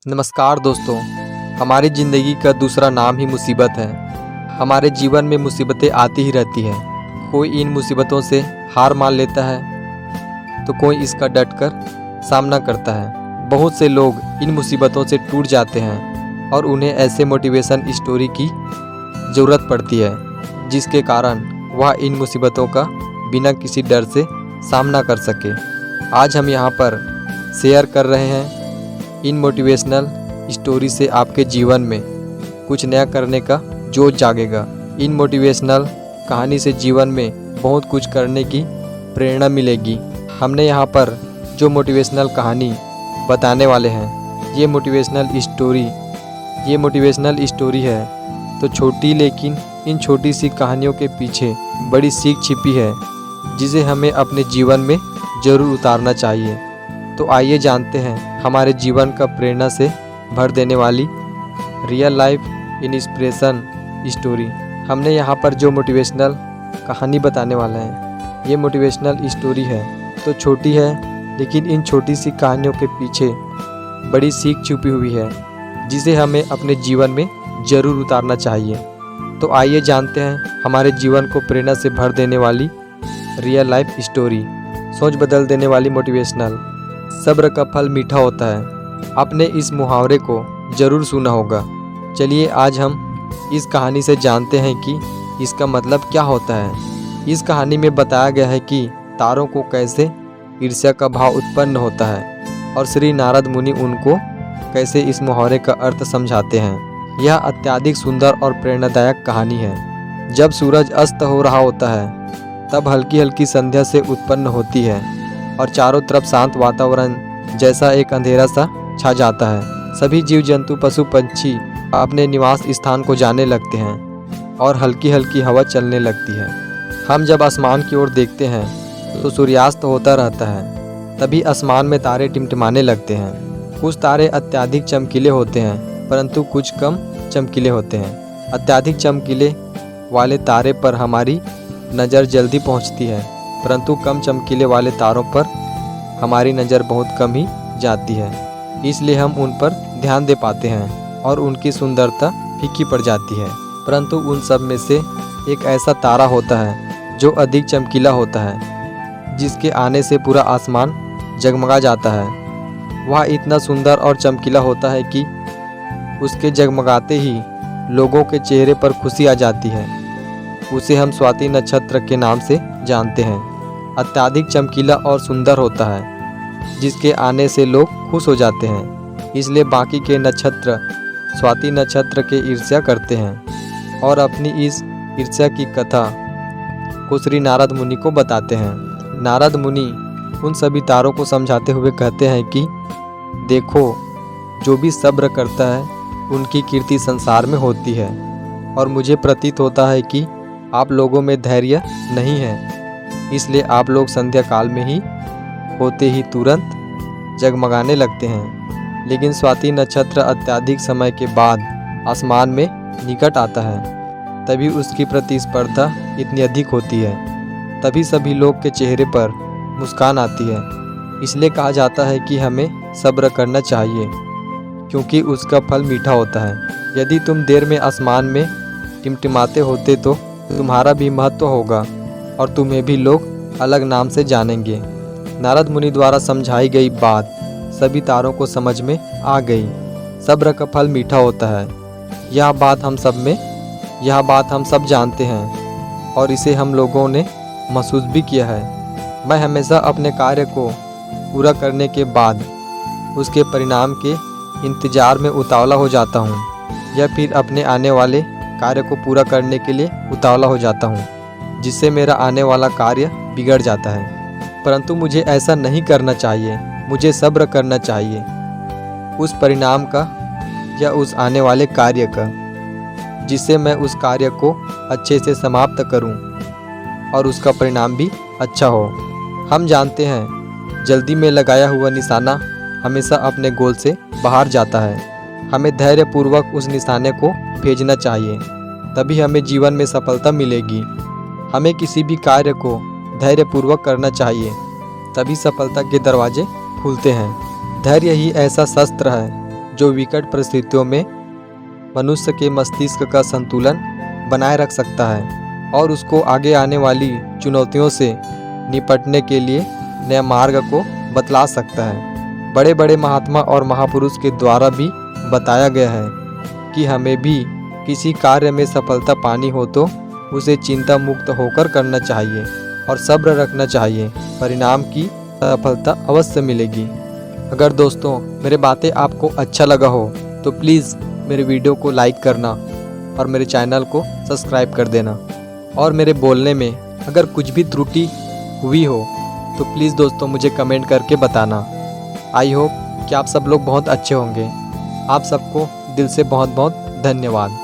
नमस्कार दोस्तों। हमारी ज़िंदगी का दूसरा नाम ही मुसीबत है। हमारे जीवन में मुसीबतें आती ही रहती हैं। कोई इन मुसीबतों से हार मान लेता है तो कोई इसका डटकर सामना करता है। बहुत से लोग इन मुसीबतों से टूट जाते हैं और उन्हें ऐसे मोटिवेशन स्टोरी की ज़रूरत पड़ती है जिसके कारण वह इन मुसीबतों का बिना किसी डर से सामना कर सके। आज हम यहाँ पर शेयर कर रहे हैं इन मोटिवेशनल स्टोरी से आपके जीवन में कुछ नया करने का जोश जागेगा। इन मोटिवेशनल कहानी से जीवन में बहुत कुछ करने की प्रेरणा मिलेगी। हमने यहाँ पर जो मोटिवेशनल कहानी बताने वाले हैं ये मोटिवेशनल स्टोरी है। तो छोटी लेकिन इन छोटी सी कहानियों के पीछे बड़ी सीख छिपी है जिसे हमें अपने जीवन में ज़रूर उतारना चाहिए। तो आइए जानते हैं हमारे जीवन का प्रेरणा से भर देने वाली रियल लाइफ इंस्पिरेशन स्टोरी। हमने यहाँ पर जो मोटिवेशनल कहानी बताने वाला है ये मोटिवेशनल स्टोरी है। तो छोटी है लेकिन इन छोटी सी कहानियों के पीछे बड़ी सीख छुपी हुई है जिसे हमें अपने जीवन में ज़रूर उतारना चाहिए। तो आइए जानते हैं हमारे जीवन को प्रेरणा से भर देने वाली रियल लाइफ स्टोरी, सोच बदल देने वाली मोटिवेशनल। सब्र का फल मीठा होता है। आपने इस मुहावरे को ज़रूर सुना होगा। चलिए आज हम इस कहानी से जानते हैं कि इसका मतलब क्या होता है। इस कहानी में बताया गया है कि तारों को कैसे ईर्ष्या का भाव उत्पन्न होता है और श्री नारद मुनि उनको कैसे इस मुहावरे का अर्थ समझाते हैं। यह अत्यधिक सुंदर और प्रेरणादायक कहानी है। जब सूरज अस्त हो रहा होता है तब हल्की हल्की संध्या से उत्पन्न होती है और चारों तरफ शांत वातावरण जैसा एक अंधेरा सा छा जाता है। सभी जीव जंतु पशु पंछी अपने निवास स्थान को जाने लगते हैं और हल्की हल्की हवा चलने लगती है। हम जब आसमान की ओर देखते हैं तो सूर्यास्त होता रहता है। तभी आसमान में तारे टिमटिमाने लगते हैं। कुछ तारे अत्यधिक चमकीले होते हैं परंतु कुछ कम चमकीले होते हैं। अत्यधिक चमकीले वाले तारे पर हमारी नज़र जल्दी पहुंचती है परंतु कम चमकीले वाले तारों पर हमारी नज़र बहुत कम ही जाती है। इसलिए हम उन पर ध्यान दे पाते हैं और उनकी सुंदरता फीकी पड़ जाती है। परंतु उन सब में से एक ऐसा तारा होता है जो अधिक चमकीला होता है, जिसके आने से पूरा आसमान जगमगा जाता है। वह इतना सुंदर और चमकीला होता है कि उसके जगमगाते ही लोगों के चेहरे पर खुशी आ जाती है। उसे हम स्वाति नक्षत्र के नाम से जानते हैं। अत्यधिक चमकीला और सुंदर होता है जिसके आने से लोग खुश हो जाते हैं। इसलिए बाकी के नक्षत्र स्वाति नक्षत्र के ईर्ष्या करते हैं और अपनी इस ईर्ष्या की कथा को श्री नारद मुनि को बताते हैं। नारद मुनि उन सभी तारों को समझाते हुए कहते हैं कि देखो, जो भी सब्र करता है उनकी कीर्ति संसार में होती है और मुझे प्रतीत होता है कि आप लोगों में धैर्य नहीं है। इसलिए आप लोग संध्या काल में ही होते ही तुरंत जगमगाने लगते हैं, लेकिन स्वाति नक्षत्र अत्यधिक समय के बाद आसमान में निकट आता है। तभी उसकी प्रतिस्पर्धा इतनी अधिक होती है। तभी सभी लोग के चेहरे पर मुस्कान आती है। इसलिए कहा जाता है कि हमें सब्र करना चाहिए क्योंकि उसका फल मीठा होता है। यदि तुम देर में आसमान में टिमटिमाते होते तो तुम्हारा भी महत्व होगा और तुम्हें भी लोग अलग नाम से जानेंगे। नारद मुनि द्वारा समझाई गई बात सभी तारों को समझ में आ गई। सब्र का फल मीठा होता है। यह बात हम सब जानते हैं और इसे हम लोगों ने महसूस भी किया है। मैं हमेशा अपने कार्य को पूरा करने के बाद उसके परिणाम के इंतजार में उतावला हो जाता हूँ या फिर अपने आने वाले कार्य को पूरा करने के लिए उतावला हो जाता हूँ, जिससे मेरा आने वाला कार्य बिगड़ जाता है। परंतु मुझे ऐसा नहीं करना चाहिए। मुझे सब्र करना चाहिए उस परिणाम का या उस आने वाले कार्य का, जिससे मैं उस कार्य को अच्छे से समाप्त करूं और उसका परिणाम भी अच्छा हो। हम जानते हैं जल्दी में लगाया हुआ निशाना हमेशा अपने गोल से बाहर जाता है। हमें धैर्यपूर्वक उस निशाने को भेजना चाहिए, तभी हमें जीवन में सफलता मिलेगी। हमें किसी भी कार्य को धैर्यपूर्वक करना चाहिए, तभी सफलता के दरवाजे खुलते हैं। धैर्य ही ऐसा शस्त्र है जो विकट परिस्थितियों में मनुष्य के मस्तिष्क का संतुलन बनाए रख सकता है और उसको आगे आने वाली चुनौतियों से निपटने के लिए नए मार्ग को बतला सकता है। बड़े बड़े महात्मा और महापुरुष के द्वारा भी बताया गया है कि हमें भी किसी कार्य में सफलता पानी हो तो उसे चिंता मुक्त होकर करना चाहिए और सब्र रखना चाहिए। परिणाम की सफलता अवश्य मिलेगी। अगर दोस्तों मेरे बातें आपको अच्छा लगा हो तो प्लीज़ मेरे वीडियो को लाइक करना और मेरे चैनल को सब्सक्राइब कर देना। और मेरे बोलने में अगर कुछ भी त्रुटि हुई हो तो प्लीज़ दोस्तों मुझे कमेंट करके बताना। आई होप कि आप सब लोग बहुत अच्छे होंगे। आप सबको दिल से बहुत बहुत धन्यवाद।